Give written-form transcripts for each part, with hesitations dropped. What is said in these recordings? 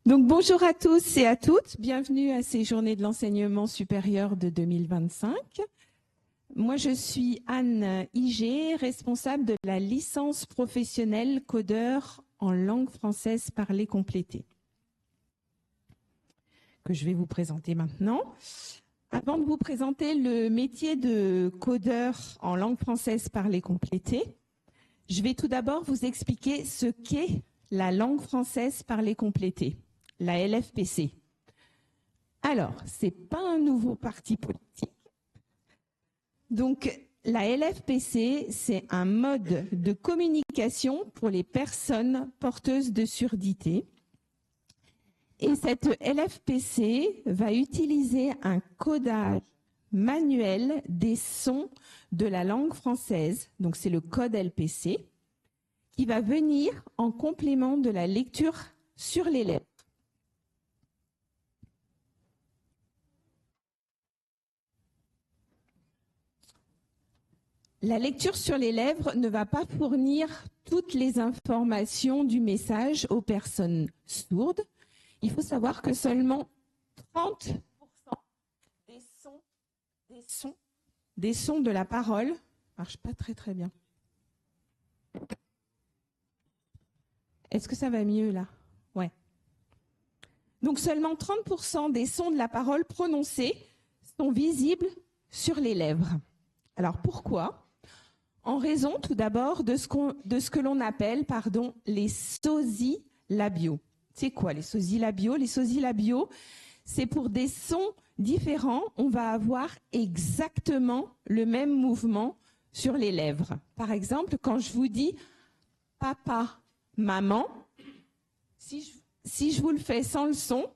Donc bonjour à tous et à toutes, bienvenue à ces journées de l'enseignement supérieur de 2025. Moi je suis Anne Igé, responsable de la licence professionnelle codeur en langue française parlée complétée, que je vais vous présenter maintenant. Avant de vous présenter le métier de codeur en langue française parlée complétée, je vais tout d'abord vous expliquer ce qu'est la langue française parlée complétée, la LFPC. Alors, ce n'est pas un nouveau parti politique. Donc, la LFPC, c'est un mode de communication pour les personnes porteuses de surdité. Et cette LFPC va utiliser un codage manuel des sons de la langue française, donc c'est le code LPC, qui va venir en complément de la lecture sur les lèvres. La lecture sur les lèvres ne va pas fournir toutes les informations du message aux personnes sourdes. Il faut savoir que seulement 30% des sons de la parole ne marchent pas très bien. Est-ce que ça va mieux là? Ouais. Donc seulement 30% des sons de la parole prononcés sont visibles sur les lèvres. Alors pourquoi? En raison tout d'abord de ce que l'on appelle les sosies labiaux. C'est quoi les sosies labiaux? Les sosies labiaux, c'est pour des sons différents, on va avoir exactement le même mouvement sur les lèvres. Par exemple, quand je vous dis papa, maman, si je vous le fais sans le son,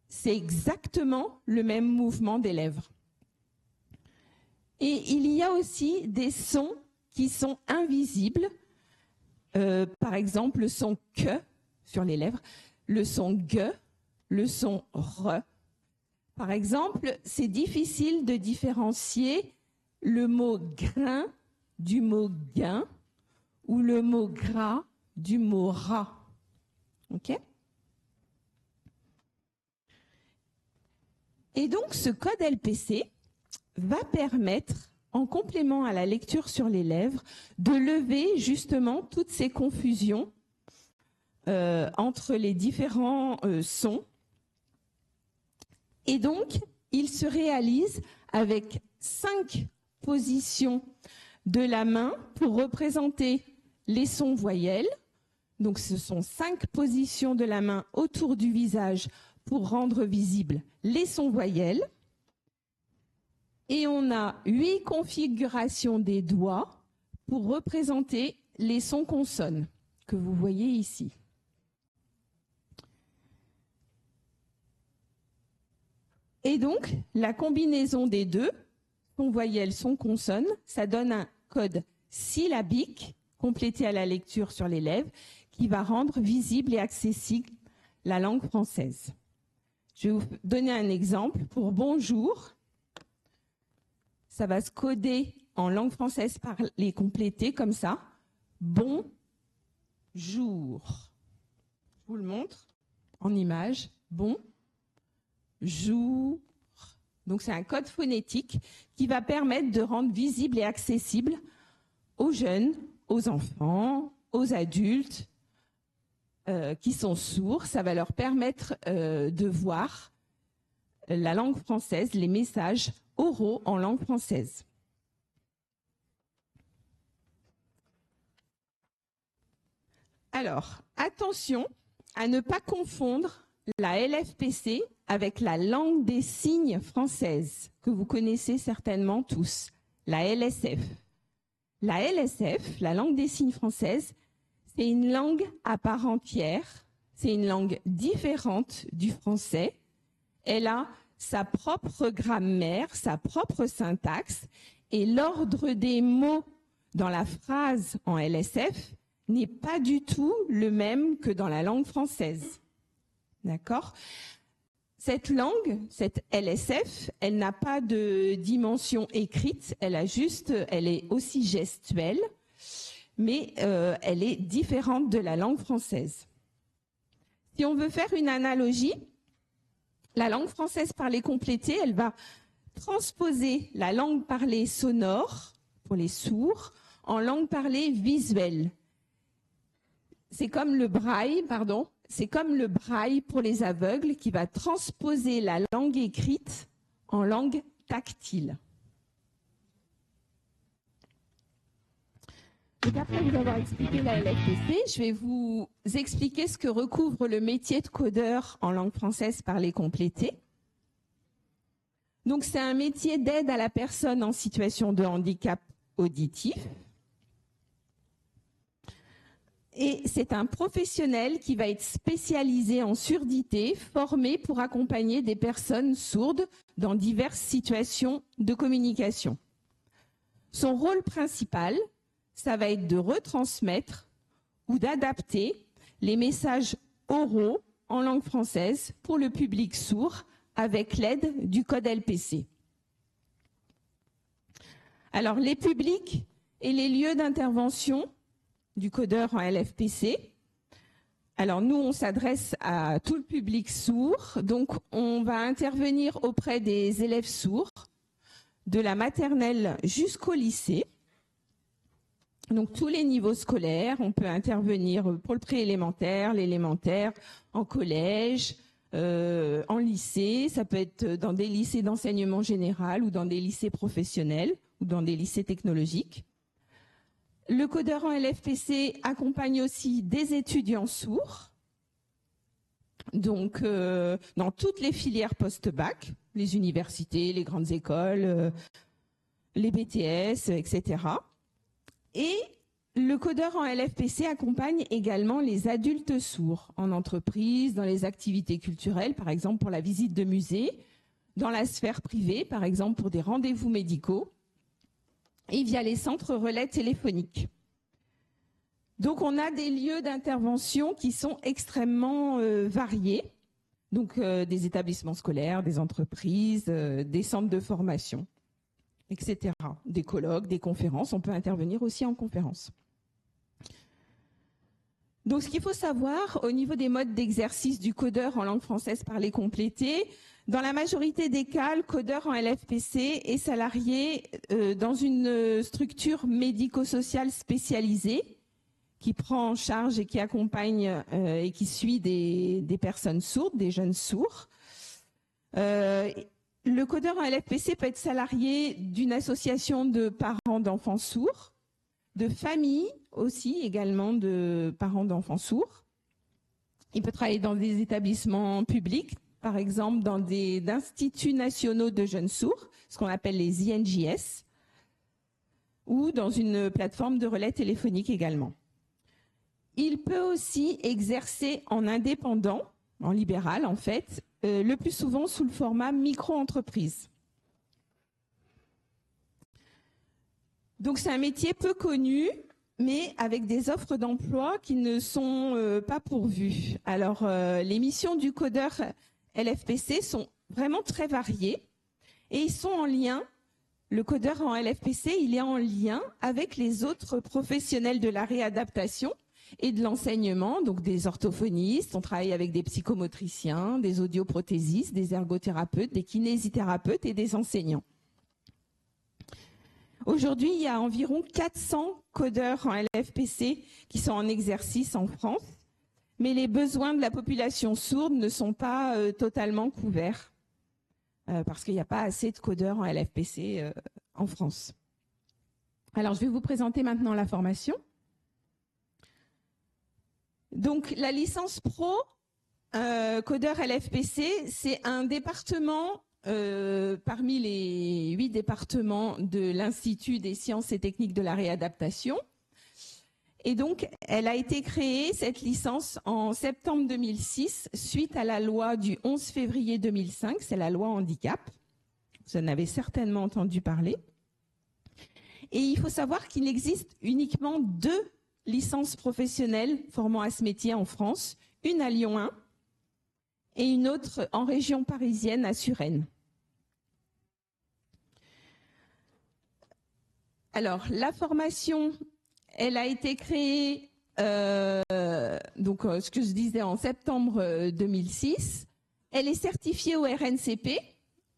c'est exactement le même mouvement des lèvres. Et il y a aussi des sons qui sont invisibles. Par exemple, le son « que » sur les lèvres, le son « ge », le son « re ». Par exemple, c'est difficile de différencier le mot « grain » du mot « gain » ou le mot « gras » du mot « rat ». OK ? Et donc, ce code LPC va permettre, en complément à la lecture sur les lèvres, de lever justement toutes ces confusions entre les différents sons. Et donc, il se réalise avec 5 positions de la main pour représenter les sons voyelles. Donc, ce sont 5 positions de la main autour du visage pour rendre visibles les sons voyelles. Et on a 8 configurations des doigts pour représenter les sons consonnes que vous voyez ici. Et donc, la combinaison des deux, son voyelle, son consonne, ça donne un code syllabique complété à la lecture sur les lèvres qui va rendre visible et accessible la langue française. Je vais vous donner un exemple. Pour bonjour, ça va se coder en langue française parlée complétée comme ça. Bonjour. Je vous le montre en image. Bonjour. Donc c'est un code phonétique qui va permettre de rendre visible et accessible aux jeunes, aux enfants, aux adultes qui sont sourds. Ça va leur permettre de voir la langue française, les messages oraux en langue française. Alors, attention à ne pas confondre la LFPC avec la langue des signes française, que vous connaissez certainement tous, la LSF. La LSF, la langue des signes française, c'est une langue à part entière, c'est une langue différente du français. Elle a sa propre grammaire, sa propre syntaxe, et l'ordre des mots dans la phrase en LSF n'est pas du tout le même que dans la langue française. D'accord ? Cette langue, cette LSF, elle n'a pas de dimension écrite, elle est aussi gestuelle, mais elle est différente de la langue française. Si on veut faire une analogie, la langue française parlée complétée, elle va transposer la langue parlée sonore pour les sourds en langue parlée visuelle. C'est comme le braille, pour les aveugles qui va transposer la langue écrite en langue tactile. Donc après vous avoir expliqué la LFPC, je vais vous expliquer ce que recouvre le métier de codeur en langue française parlée complétée. Donc c'est un métier d'aide à la personne en situation de handicap auditif. Et c'est un professionnel qui va être spécialisé en surdité, formé pour accompagner des personnes sourdes dans diverses situations de communication. Son rôle principal, ça va être de retransmettre ou d'adapter les messages oraux en langue française pour le public sourd avec l'aide du code LPC. Alors, les publics et les lieux d'intervention du codeur en LFPC. Alors, nous, on s'adresse à tout le public sourd. Donc, on va intervenir auprès des élèves sourds de la maternelle jusqu'au lycée. Donc, tous les niveaux scolaires, on peut intervenir pour le préélémentaire, l'élémentaire, en collège, en lycée. Ça peut être dans des lycées d'enseignement général ou dans des lycées professionnels ou dans des lycées technologiques. Le codeur en LFPC accompagne aussi des étudiants sourds, donc dans toutes les filières post-bac, les universités, les grandes écoles, les BTS, etc. Et le codeur en LFPC accompagne également les adultes sourds en entreprise, dans les activités culturelles, par exemple pour la visite de musées, dans la sphère privée, par exemple pour des rendez-vous médicaux, et via les centres relais téléphoniques. Donc on a des lieux d'intervention qui sont extrêmement variés, donc des établissements scolaires, des entreprises, des centres de formation, etc. Des colloques, des conférences, on peut intervenir aussi en conférence. Donc ce qu'il faut savoir au niveau des modes d'exercice du codeur en langue française parlée complétée, dans la majorité des cas, le codeur en LFPC est salarié dans une structure médico-sociale spécialisée qui prend en charge et qui accompagne et qui suit des personnes sourdes, des jeunes sourds. Le codeur en LFPC peut être salarié d'une association de parents d'enfants sourds, de familles aussi également de parents d'enfants sourds. Il peut travailler dans des établissements publics, par exemple dans des instituts nationaux de jeunes sourds, ce qu'on appelle les INJS, ou dans une plateforme de relais téléphonique également. Il peut aussi exercer en indépendant, en libéral en fait, le plus souvent sous le format micro-entreprise. Donc c'est un métier peu connu, mais avec des offres d'emploi qui ne sont pas pourvues. Alors les missions du codeur LFPC sont vraiment très variées et ils sont en lien. Le codeur en LFPC, il est en lien avec les autres professionnels de la réadaptation et de l'enseignement, donc des orthophonistes, on travaille avec des psychomotriciens, des audioprothésistes, des ergothérapeutes, des kinésithérapeutes et des enseignants. Aujourd'hui, il y a environ 400 codeurs en LFPC qui sont en exercice en France, mais les besoins de la population sourde ne sont pas totalement couverts parce qu'il n'y a pas assez de codeurs en LFPC en France. Alors, je vais vous présenter maintenant la formation. Donc, la licence pro codeur LFPC, c'est un département parmi les 8 départements de l'Institut des sciences et techniques de la réadaptation. Et donc, elle a été créée, cette licence, en septembre 2006, suite à la loi du 11 février 2005, c'est la loi handicap. Vous en avez certainement entendu parler. Et il faut savoir qu'il existe uniquement 2 licences professionnelles formant à ce métier en France, une à Lyon 1 et une autre en région parisienne à Suresnes. Alors, la formation, elle a été créée donc ce que je disais en septembre 2006. Elle est certifiée au RNCP,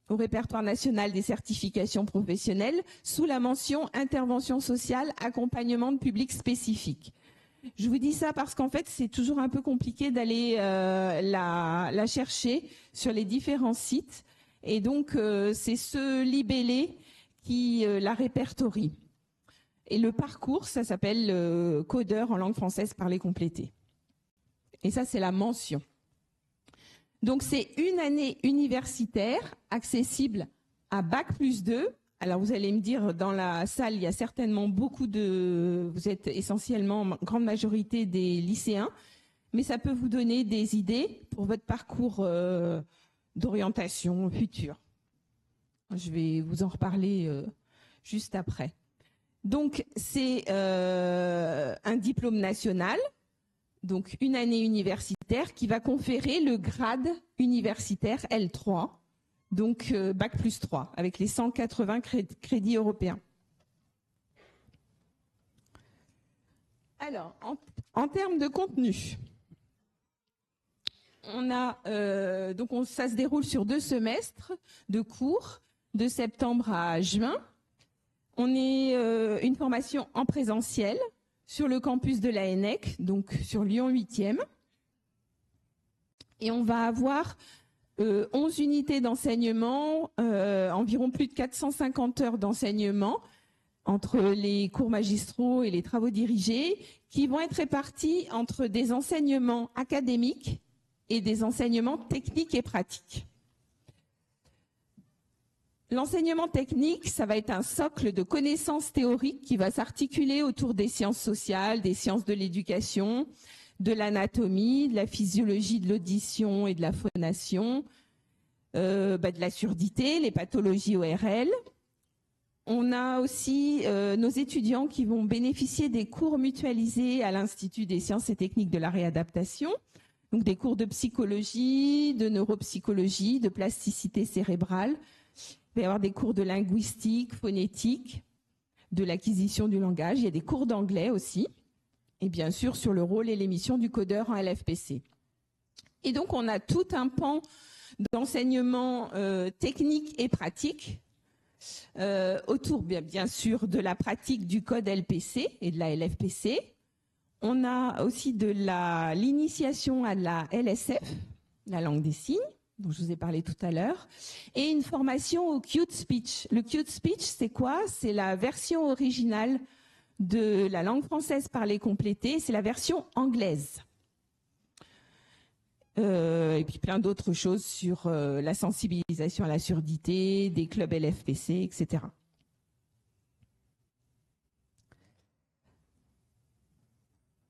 au Répertoire national des certifications professionnelles, sous la mention intervention sociale, accompagnement de public spécifique. Je vous dis ça parce qu'en fait, c'est toujours un peu compliqué d'aller la chercher sur les différents sites. Et donc, c'est ce libellé qui la répertorie. Et le parcours, ça s'appelle codeur en langue française parlée complétée. Et ça, c'est la mention. Donc, c'est une année universitaire accessible à Bac+2. Alors, vous allez me dire, dans la salle, il y a certainement beaucoup de... Vous êtes essentiellement, grande majorité des lycéens, mais ça peut vous donner des idées pour votre parcours d'orientation future. Je vais vous en reparler juste après. Donc, c'est un diplôme national, donc une année universitaire qui va conférer le grade universitaire L3, donc Bac+3, avec les 180 crédits européens. Alors, en termes de contenu, on a ça se déroule sur 2 semestres de cours, de septembre à juin. On est une formation en présentiel sur le campus de la ENEC, donc sur Lyon 8e. Et on va avoir 11 unités d'enseignement, environ plus de 450 heures d'enseignement entre les cours magistraux et les travaux dirigés, qui vont être répartis entre des enseignements académiques et des enseignements techniques et pratiques. L'enseignement technique, ça va être un socle de connaissances théoriques qui va s'articuler autour des sciences sociales, des sciences de l'éducation, de l'anatomie, de la physiologie de l'audition et de la phonation, de la surdité, les pathologies ORL. On a aussi nos étudiants qui vont bénéficier des cours mutualisés à l'Institut des sciences et techniques de la réadaptation, donc des cours de psychologie, de neuropsychologie, de plasticité cérébrale. Il va y avoir des cours de linguistique, phonétique, de l'acquisition du langage. Il y a des cours d'anglais aussi. Et bien sûr, sur le rôle et les missions du codeur en LFPC. Et donc, on a tout un pan d'enseignement technique et pratique autour, bien sûr, de la pratique du code LPC et de la LFPC. On a aussi de l'initiation à la LSF, la langue des signes, dont je vous ai parlé tout à l'heure, et une formation au Qt Speech. Le Qt Speech, c'est quoi? C'est la version originale de la langue française parlée complétée, c'est la version anglaise. Et puis plein d'autres choses sur la sensibilisation à la surdité, des clubs LFPC, etc.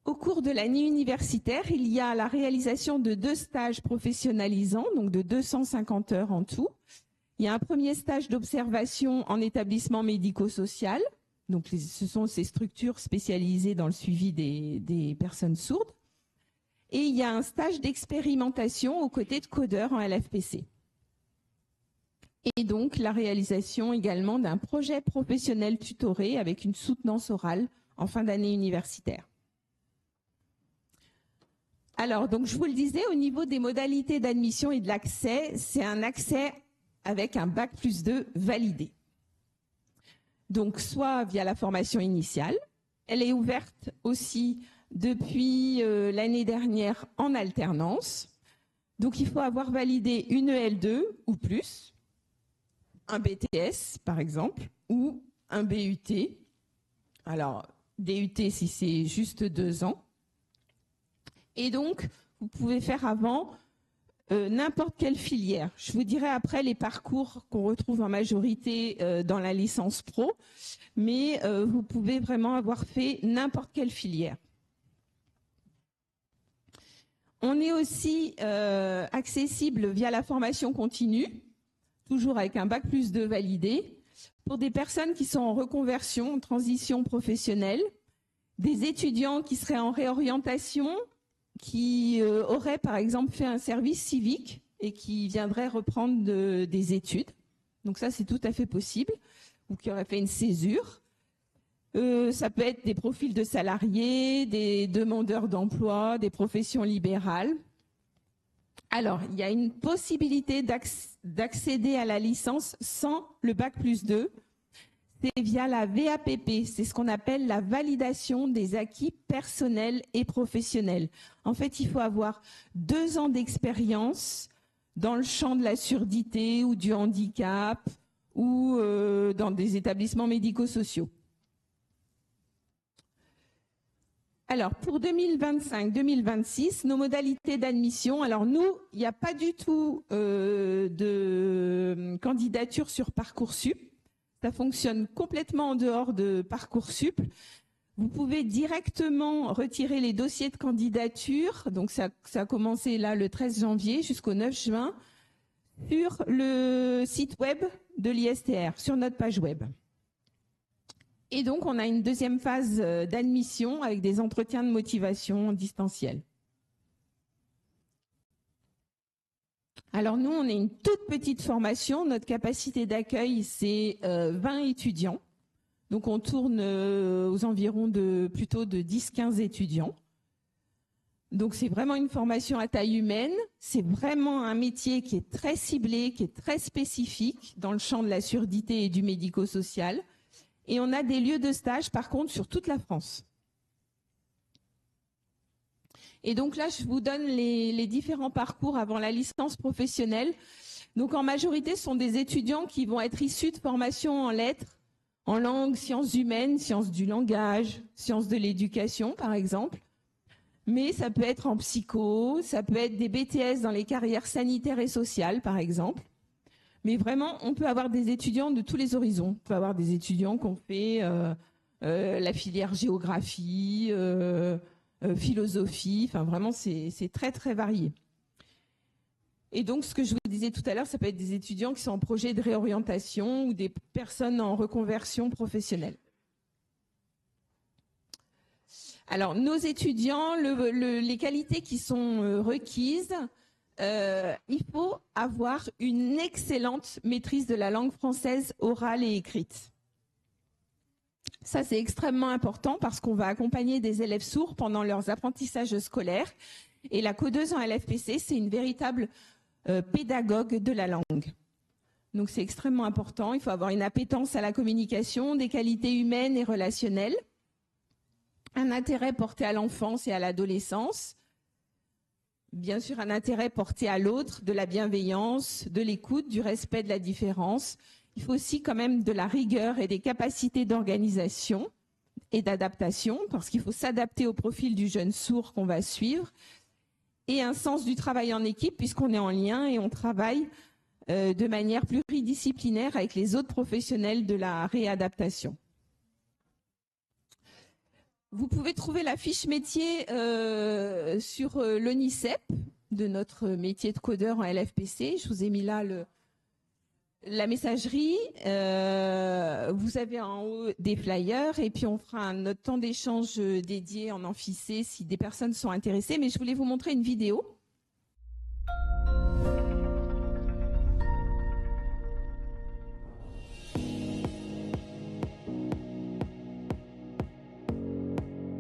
Au cours de l'année universitaire, il y a la réalisation de 2 stages professionnalisants, donc de 250 heures en tout. Il y a un premier stage d'observation en établissement médico-social. Donc, ce sont ces structures spécialisées dans le suivi des personnes sourdes. Et il y a un stage d'expérimentation aux côtés de codeurs en LFPC. Et donc, la réalisation également d'un projet professionnel tutoré avec une soutenance orale en fin d'année universitaire. Alors, donc, je vous le disais, au niveau des modalités d'admission et de l'accès, c'est un accès avec un Bac+2 validé. Donc, soit via la formation initiale. Elle est ouverte aussi depuis l'année dernière en alternance. Donc, il faut avoir validé une EL2 ou plus, un BTS par exemple, ou un BUT. Alors, DUT si c'est juste 2 ans. Et donc, vous pouvez faire avant n'importe quelle filière. Je vous dirai après les parcours qu'on retrouve en majorité dans la licence pro, mais vous pouvez vraiment avoir fait n'importe quelle filière. On est aussi accessible via la formation continue, toujours avec un Bac+2 validé, pour des personnes qui sont en reconversion, en transition professionnelle, des étudiants qui seraient en réorientation, qui auraient par exemple fait un service civique et qui viendraient reprendre des études. Donc ça, c'est tout à fait possible. Ou qui auraient fait une césure. Ça peut être des profils de salariés, des demandeurs d'emploi, des professions libérales. Alors, il y a une possibilité d'accéder à la licence sans le Bac+2. C'est via la VAPP, c'est ce qu'on appelle la validation des acquis personnels et professionnels. En fait, il faut avoir 2 ans d'expérience dans le champ de la surdité ou du handicap ou dans des établissements médico-sociaux. Alors, pour 2025-2026, nos modalités d'admission, alors nous, il n'y a pas du tout de candidature sur Parcoursup. Ça fonctionne complètement en dehors de Parcoursup. Vous pouvez directement retirer les dossiers de candidature, donc ça a commencé là le 13 janvier jusqu'au 9 juin, sur le site web de l'ISTR, sur notre page web. Et donc, on a une deuxième phase d'admission avec des entretiens de motivation en distanciel. Alors nous, on est une toute petite formation. Notre capacité d'accueil, c'est 20 étudiants. Donc on tourne aux environs plutôt de 10-15 étudiants. Donc c'est vraiment une formation à taille humaine. C'est vraiment un métier qui est très ciblé, qui est très spécifique dans le champ de la surdité et du médico-social. Et on a des lieux de stage, par contre, sur toute la France. Et donc là, je vous donne les différents parcours avant la licence professionnelle. Donc en majorité, ce sont des étudiants qui vont être issus de formations en lettres, en langue, sciences humaines, sciences du langage, sciences de l'éducation, par exemple. Mais ça peut être en psycho, ça peut être des BTS dans les carrières sanitaires et sociales, par exemple. Mais vraiment, on peut avoir des étudiants de tous les horizons. On peut avoir des étudiants qui ont fait la filière géographie, philosophie, enfin vraiment c'est très très varié. Et donc ce que je vous disais tout à l'heure, ça peut être des étudiants qui sont en projet de réorientation ou des personnes en reconversion professionnelle. Alors nos étudiants, les qualités qui sont requises, il faut avoir une excellente maîtrise de la langue française orale et écrite. Ça, c'est extrêmement important parce qu'on va accompagner des élèves sourds pendant leurs apprentissages scolaires. Et la codeuse en LFPC, c'est une véritable pédagogue de la langue. Donc, c'est extrêmement important. Il faut avoir une appétence à la communication, des qualités humaines et relationnelles, un intérêt porté à l'enfance et à l'adolescence, bien sûr un intérêt porté à l'autre, de la bienveillance, de l'écoute, du respect de la différence. Il faut aussi quand même de la rigueur et des capacités d'organisation et d'adaptation, parce qu'il faut s'adapter au profil du jeune sourd qu'on va suivre, et un sens du travail en équipe, puisqu'on est en lien et on travaille de manière pluridisciplinaire avec les autres professionnels de la réadaptation. Vous pouvez trouver la fiche métier sur l'ONICEP de notre métier de codeur en LFPC. Je vous ai mis là la messagerie. Vous avez en haut des flyers et puis on fera notre temps d'échange dédié en amphicé si des personnes sont intéressées. Mais je voulais vous montrer une vidéo.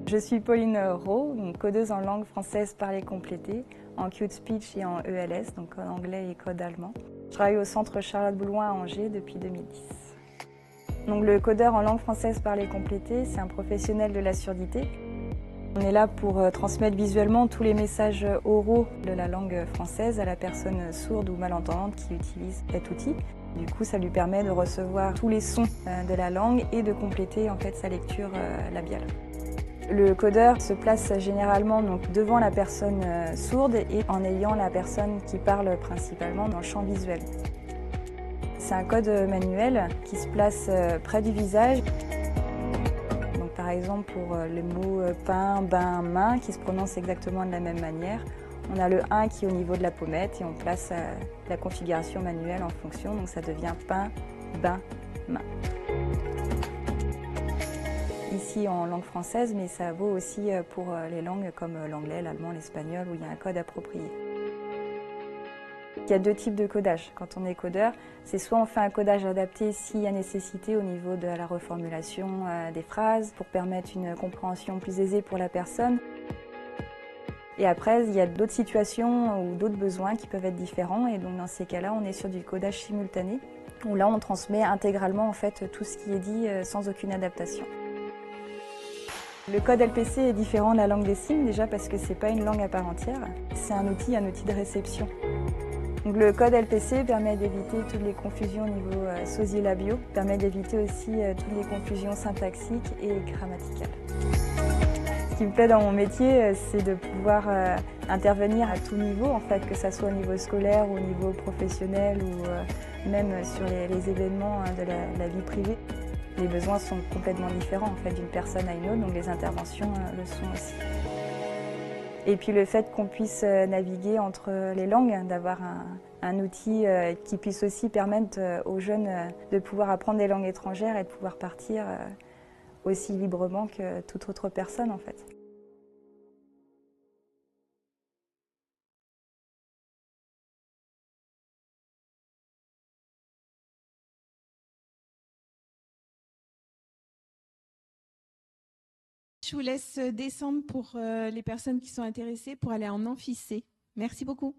Je suis Pauline Rowe, une codeuse en langue française parlée complétée, en Code Speech et en ELS, donc code anglais et code allemand. Je travaille au centre Charlotte Boulouin à Angers depuis 2010. Donc, le codeur en langue française parlée complétée, c'est un professionnel de la surdité. On est là pour transmettre visuellement tous les messages oraux de la langue française à la personne sourde ou malentendante qui utilise cet outil. Du coup, ça lui permet de recevoir tous les sons de la langue et de compléter en fait sa lecture labiale. Le codeur se place généralement donc devant la personne sourde et en ayant la personne qui parle principalement dans le champ visuel. C'est un code manuel qui se place près du visage. Donc, par exemple, pour les mots pain, bain, main qui se prononcent exactement de la même manière, on a le 1 qui est au niveau de la pommette et on place la configuration manuelle en fonction, donc ça devient pain, bain, main. Ici en langue française, mais ça vaut aussi pour les langues comme l'anglais, l'allemand, l'espagnol, où il y a un code approprié. Il y a deux types de codage. Quand on est codeur, c'est soit on fait un codage adapté s'il y a nécessité au niveau de la reformulation des phrases pour permettre une compréhension plus aisée pour la personne. Et après, il y a d'autres situations ou d'autres besoins qui peuvent être différents. Et donc dans ces cas-là, on est sur du codage simultané, où là on transmet intégralement en fait tout ce qui est dit sans aucune adaptation. Le code LPC est différent de la langue des signes déjà parce que c'est pas une langue à part entière, c'est un outil de réception. Donc le code LPC permet d'éviter toutes les confusions au niveau sosie-labiaux, permet d'éviter aussi toutes les confusions syntaxiques et grammaticales. Ce qui me plaît dans mon métier, c'est de pouvoir intervenir à tout niveau, en fait, que ce soit au niveau scolaire, au niveau professionnel ou même sur les événements de la vie privée. Les besoins sont complètement différents en fait, d'une personne à une autre, donc les interventions le sont aussi. Et puis le fait qu'on puisse naviguer entre les langues, d'avoir un outil qui puisse aussi permettre aux jeunes de pouvoir apprendre des langues étrangères et de pouvoir partir aussi librement que toute autre personne en fait. Je vous laisse descendre pour les personnes qui sont intéressées pour aller en amphi C. Merci beaucoup.